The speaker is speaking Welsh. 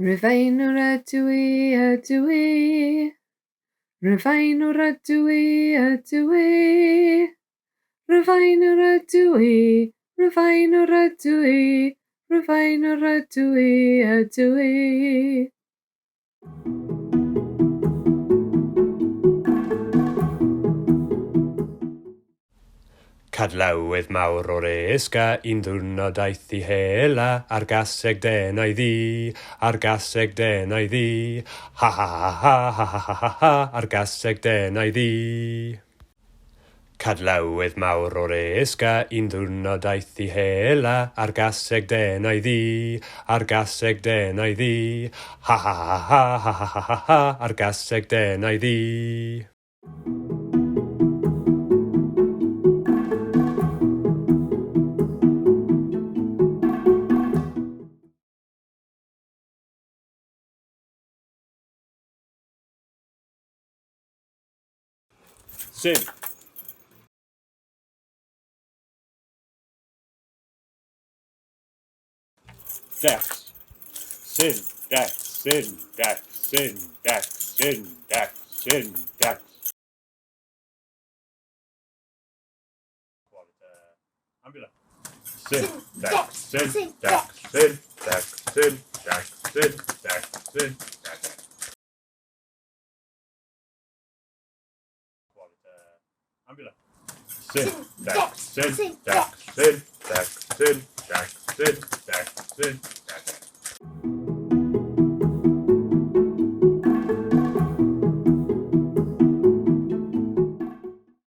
Rhufeiniwr ydw i, ydw i. Rhufeiniwr ydw i, ydw i. Rhufeiniwr ydw i, Rhufeiniwr ydw i. Rhufeiniwr ydw i, ydw i. Cadlywydd mawr o'r Isca, un ddiwrnod aeth I hela, ar gaseg denau ddi, ar gaseg denau ddi. Ha ha ha ha ha ha ha ha ha, ar gaseg denau ddi. Cadlywydd mawr o'r Isca, un ddiwrnod aeth I hela, ar gaseg denau ddi, ar gaseg denau ddi. Ha ha ha ha ha ha ha ha ha, ar gaseg denau ddi. Syn. Dex. Syn. Dex. Syn. Dex. Syn. Dex. Syn. Dex. Syn. Dex. Ambulance. Syn. Dex. Syn. Dex. Syn. Dex. Syn. Dex. Syn. Dex. Syn. Dex. Ambulance. Syn. Dex. Syn. Dex. Syn. Dex. Syn.